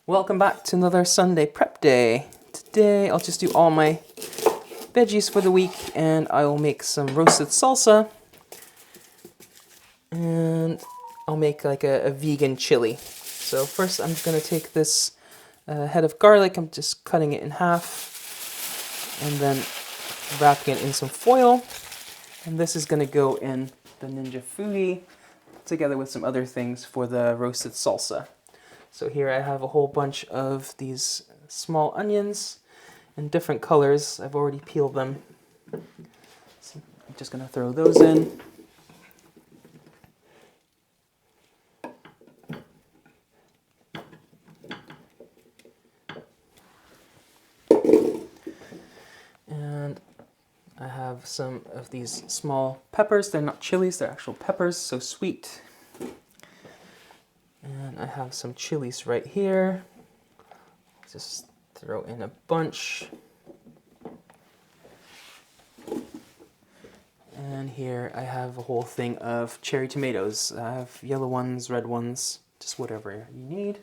Welcome back to another Sunday prep day. Today I'll just do all my veggies for the week and I will make some roasted salsa and I'll make like a vegan chili. So first I'm going to take this head of garlic, I'm just cutting it in half and then wrapping it in some foil, and this is going to go in the Ninja Foodi together with some other things for the roasted salsa. So here I have a whole bunch of these small onions in different colors. I've already peeled them. So I'm just going to throw those in. And I have some of these small peppers. They're not chilies, they're actual peppers, so sweet. And I have some chilies right here. Just throw in a bunch. And here I have a whole thing of cherry tomatoes. I have yellow ones, red ones, just whatever you need.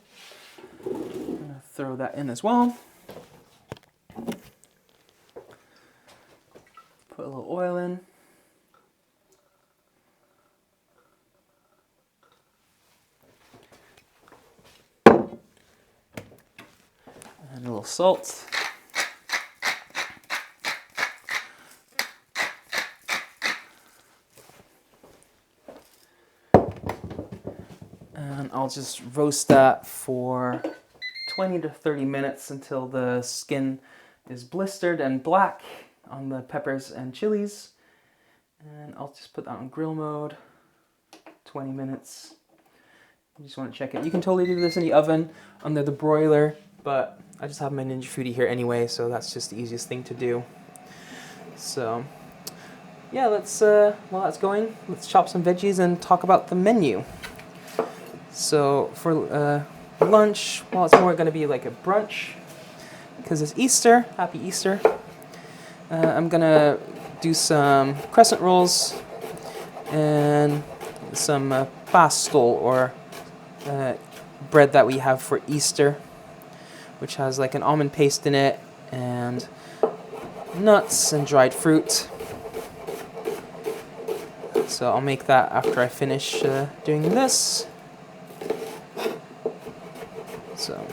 I'm gonna throw that in as well. Put a little oil in. And a little salt. And I'll just roast that for 20 to 30 minutes until the skin is blistered and black on the peppers and chilies. And I'll just put that on grill mode, 20 minutes. You just want to check it. You can totally do this in the oven under the broiler, but I just have my Ninja Foodi here anyway, so that's just the easiest thing to do. So yeah, while that's going, let's chop some veggies and talk about the menu. So for lunch, well, it's more going to be like a brunch because it's Easter. Happy Easter. I'm going to do some crescent rolls and some pastel or bread that we have for Easter, which has like an almond paste in it and nuts and dried fruit. So I'll make that after I finish doing this. So,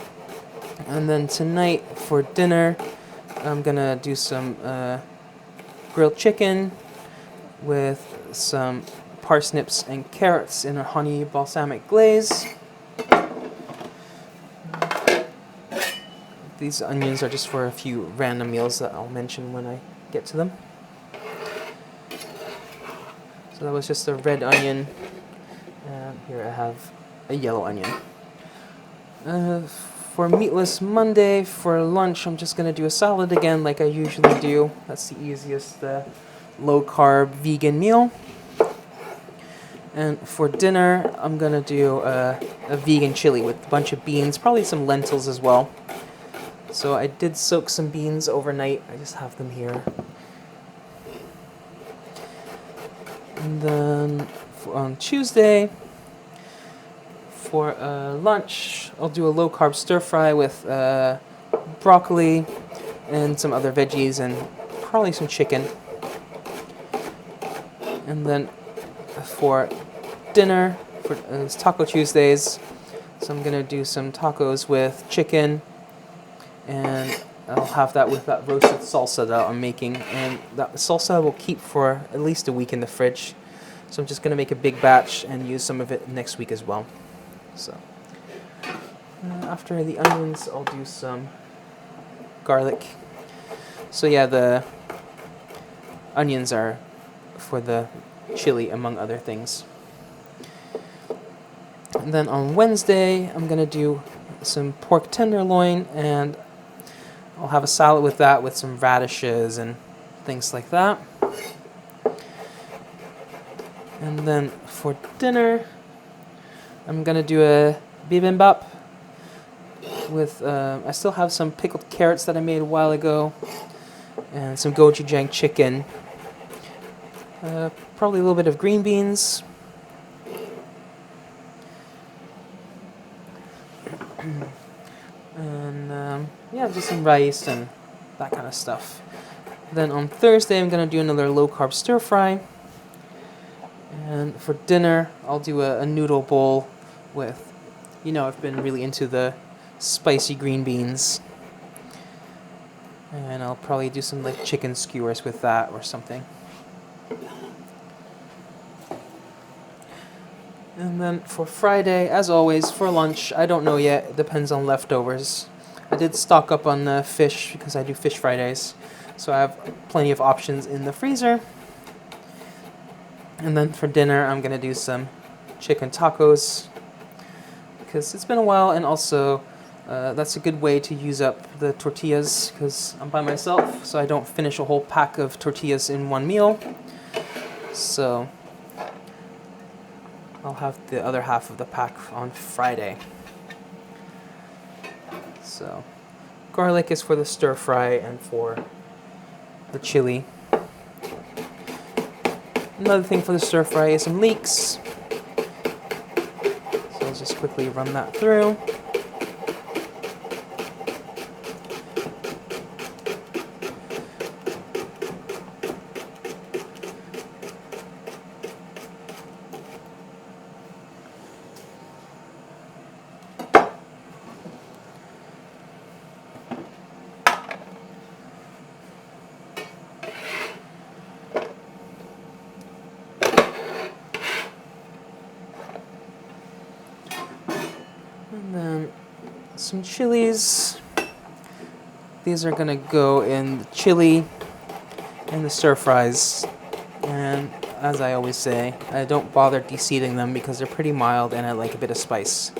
and then tonight for dinner, I'm gonna do some grilled chicken with some parsnips and carrots in a honey balsamic glaze. These onions are just for a few random meals that I'll mention when I get to them. So that was just a red onion, and here I have a yellow onion. For Meatless Monday, for lunch, I'm just going to do a salad again like I usually do. That's the easiest low-carb vegan meal. And for dinner, I'm going to do a vegan chili with a bunch of beans, probably some lentils as well. So I did soak some beans overnight. I just have them here. And then on Tuesday, for lunch, I'll do a low-carb stir-fry with broccoli and some other veggies and probably some chicken. And then for dinner, it's Taco Tuesdays, so I'm going to do some tacos with chicken, and I'll have that with that roasted salsa that I'm making. And that salsa will keep for at least a week in the fridge. So I'm just going to make a big batch and use some of it next week as well. So after the onions, I'll do some garlic. So yeah, the onions are for the chili, among other things. And then on Wednesday, I'm going to do some pork tenderloin, and I'll have a salad with that with some radishes and things like that. And then for dinner, I'm going to do a bibimbap with, I still have some pickled carrots that I made a while ago, and some gochujang chicken, probably a little bit of green beans, And yeah, just some rice and that kind of stuff. Then on Thursday, I'm gonna do another low carb stir fry. And for dinner, I'll do a noodle bowl with, I've been really into the spicy green beans. And I'll probably do some like chicken skewers with that or something. And then for Friday, as always, for lunch, I don't know yet. It depends on leftovers. I did stock up on fish because I do fish Fridays. So I have plenty of options in the freezer. And then for dinner, I'm going to do some chicken tacos because it's been a while, and also that's a good way to use up the tortillas because I'm by myself, so I don't finish a whole pack of tortillas in one meal. So I'll have the other half of the pack on Friday. So garlic is for the stir fry and for the chili. Another thing for the stir fry is some leeks. So I'll just quickly run that through. And then some chilies. These are gonna go in the chili and the stir fries. And as I always say, I don't bother de-seeding them because they're pretty mild and I like a bit of spice.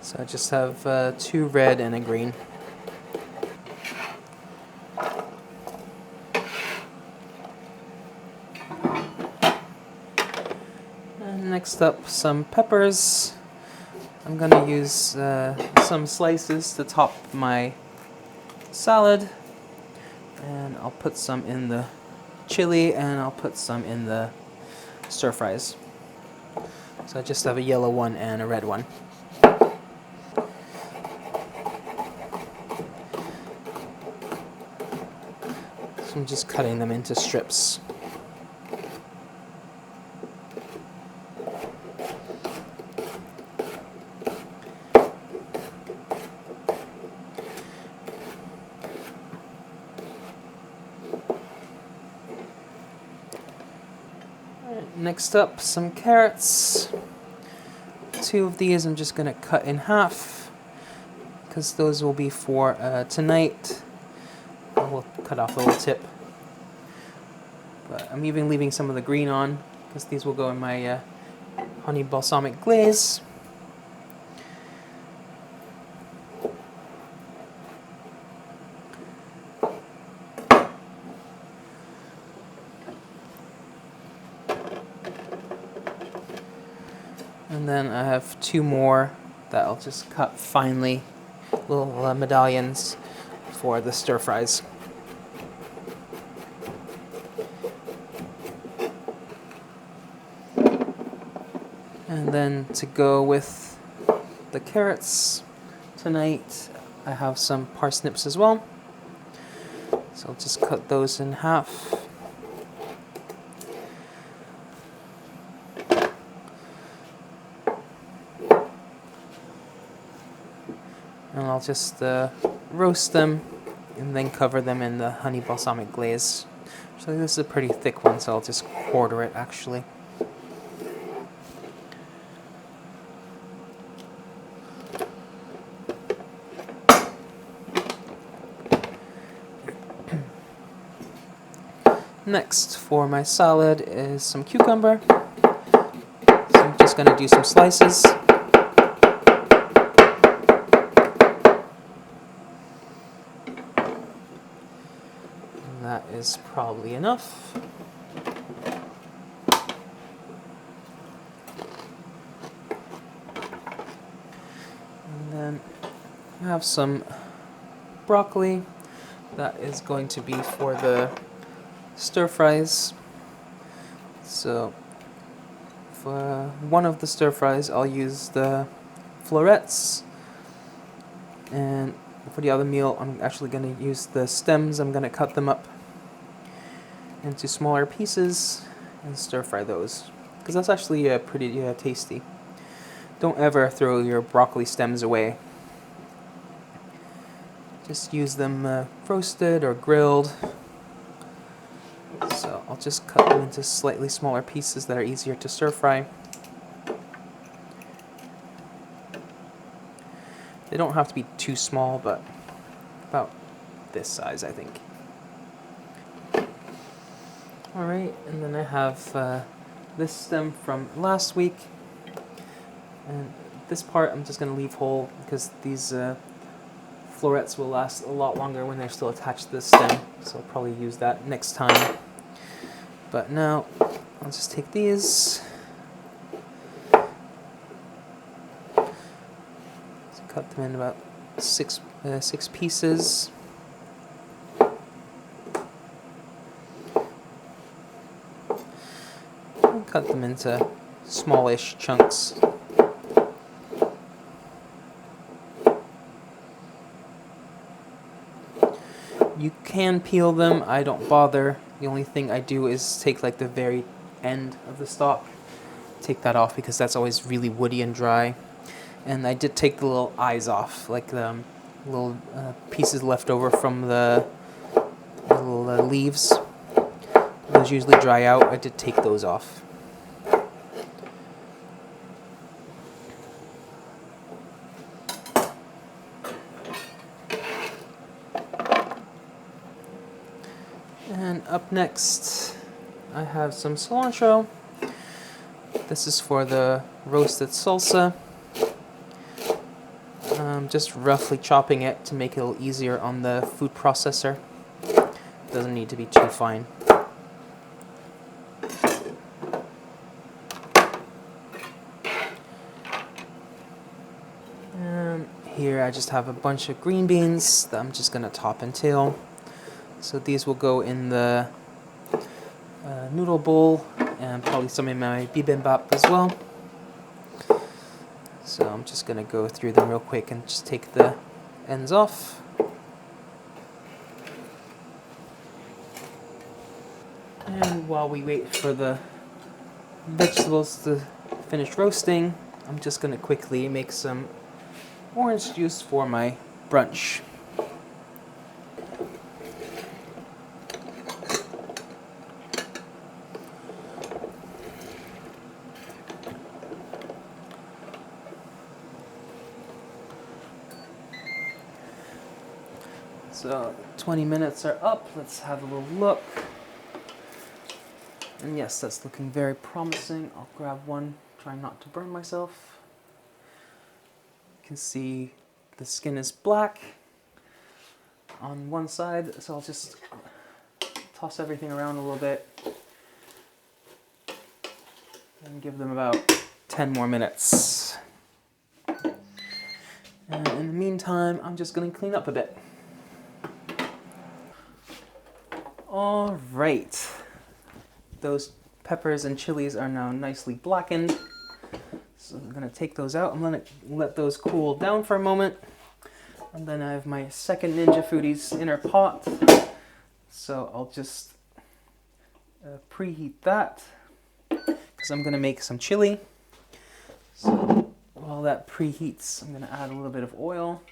So I just have 2 red and a green. And next up, some peppers. I'm gonna use some slices to top my salad. And I'll put some in the chili and I'll put some in the stir fries. So I just have a yellow one and a red one. So I'm just cutting them into strips. Next up, some carrots. 2 of these I'm just going to cut in half because those will be for tonight. We'll cut off the little tip. But I'm even leaving some of the green on because these will go in my honey balsamic glaze. And then I have 2 more that I'll just cut finely, little medallions for the stir fries. And then to go with the carrots tonight, I have some parsnips as well. So I'll just cut those in half. And I'll just roast them and then cover them in the honey balsamic glaze. So this is a pretty thick one, so I'll just quarter it actually. Next for my salad is some cucumber. So I'm just going to do some slices. That is probably enough. And then I have some broccoli. That is going to be for the stir fries. So for one of the stir fries, I'll use the florets, and for the other meal, I'm actually going to use the stems. I'm going to cut them up into smaller pieces and stir fry those, because that's actually pretty tasty. Don't ever throw your broccoli stems away. Just use them roasted or grilled. So I'll just cut them into slightly smaller pieces that are easier to stir fry. They don't have to be too small, but about this size, I think. Alright, and then I have this stem from last week. And this part I'm just going to leave whole because these florets will last a lot longer when they're still attached to the stem. So I'll probably use that next time. But now, I'll just take these. Cut them in about six pieces. And cut them into smallish chunks. You can peel them, I don't bother. The only thing I do is take like the very end of the stalk. Take that off because that's always really woody and dry. And I did take the little eyes off, like the little pieces left over from the little leaves. Those usually dry out. I did take those off. And up next, I have some cilantro. This is for the roasted salsa. Just roughly chopping it to make it a little easier on the food processor. Doesn't need to be too fine. And here I just have a bunch of green beans that I'm just going to top and tail. So these will go in the noodle bowl and probably some in my bibimbap as well. So I'm just going to go through them real quick and just take the ends off. And while we wait for the vegetables to finish roasting, I'm just going to quickly make some orange juice for my brunch. So 20 minutes are up. Let's have a little look. And yes, that's looking very promising. I'll grab one, try not to burn myself. You can see the skin is black on one side, so I'll just toss everything around a little bit and give them about 10 more minutes. And in the meantime, I'm just going to clean up a bit. All right, those peppers and chilies are now nicely blackened. So I'm gonna take those out. I'm gonna let those cool down for a moment. And then I have my second Ninja Foodies inner pot. So I'll just preheat that because I'm gonna make some chili. So while that preheats, I'm gonna add a little bit of oil.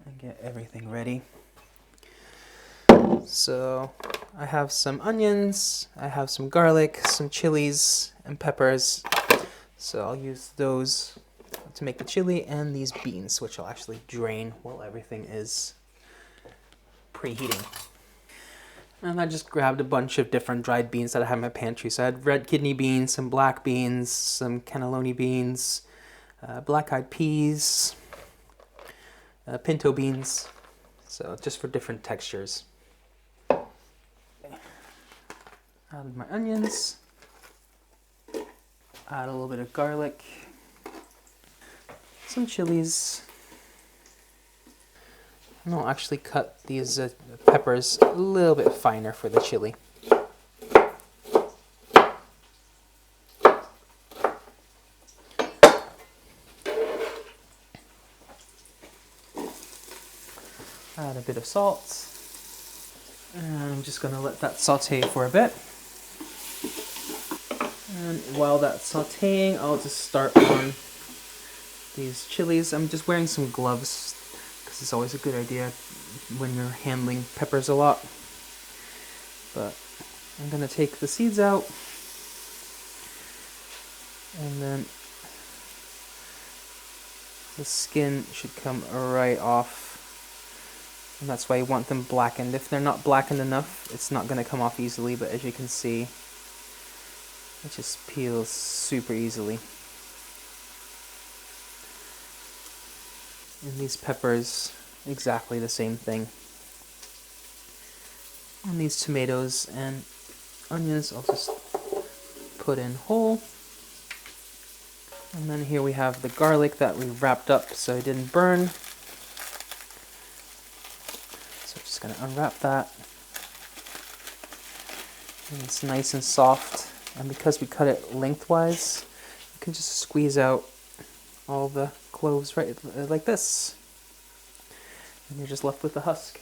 And get everything ready. So I have some onions, I have some garlic, some chilies and peppers. So I'll use those to make the chili, and these beans, which I'll actually drain while everything is preheating. And I just grabbed a bunch of different dried beans that I have in my pantry. So I had red kidney beans, some black beans, some cannelloni beans, black-eyed peas, pinto beans, so just for different textures. Added my onions, add a little bit of garlic, some chilies, And I'll actually cut these peppers a little bit finer for the chili. Add a bit of salt. And I'm just going to let that saute for a bit. And while that's sauteing, I'll just start on these chilies. I'm just wearing some gloves because it's always a good idea when you're handling peppers a lot. But I'm going to take the seeds out. And then the skin should come right off. And that's why you want them blackened. If they're not blackened enough, it's not going to come off easily, but as you can see, it just peels super easily. And these peppers, exactly the same thing. And these tomatoes and onions, I'll just put in whole. And then here we have the garlic that we wrapped up so it didn't burn. So I'm just going to unwrap that. And it's nice and soft. And because we cut it lengthwise, you can just squeeze out all the cloves right like this. And you're just left with the husk.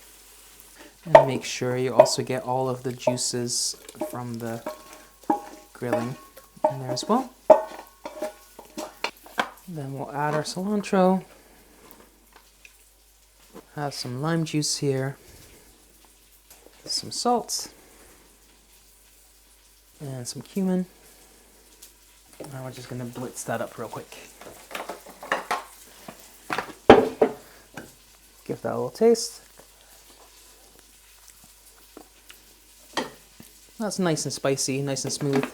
And make sure you also get all of the juices from the grilling in there as well. Then we'll add our cilantro. Have some lime juice here. Some salt. And some cumin. Now we're just going to blitz that up real quick. Give that a little taste. That's nice and spicy, nice and smooth.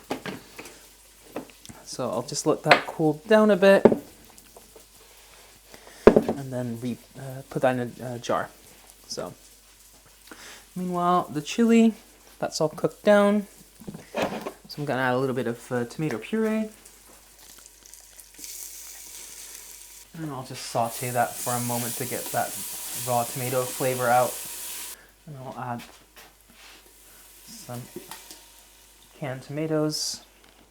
So I'll just let that cool down a bit. And then put that in a jar. So, meanwhile, the chili, that's all cooked down. So I'm going to add a little bit of tomato puree. And I'll just saute that for a moment to get that raw tomato flavor out. And I'll add some canned tomatoes,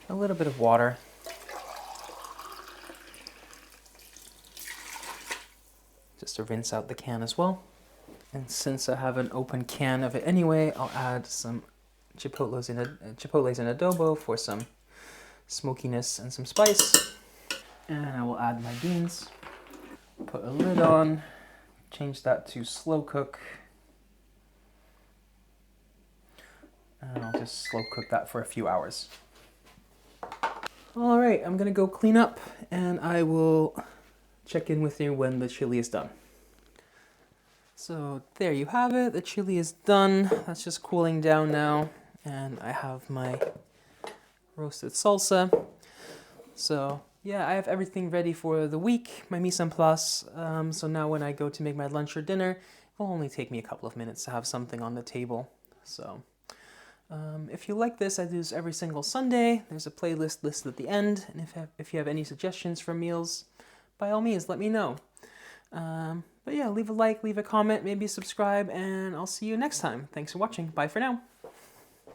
a little bit of water. Just to rinse out the can as well. And since I have an open can of it anyway, I'll add some chipotles in adobo for some smokiness and some spice. And I will add my beans. Put a lid on, change that to slow cook. And I'll just slow cook that for a few hours. All right, I'm gonna go clean up and I will check in with you when the chili is done. So there you have it, the chili is done. That's just cooling down now. And I have my roasted salsa. So yeah, I have everything ready for the week, my mise en place. So now when I go to make my lunch or dinner, it will only take me a couple of minutes to have something on the table. So if you like this, I do this every single Sunday. There's a playlist listed at the end. And if you have any suggestions for meals, by all means, let me know. But yeah, leave a like, leave a comment, maybe subscribe, and I'll see you next time. Thanks for watching. Bye for now.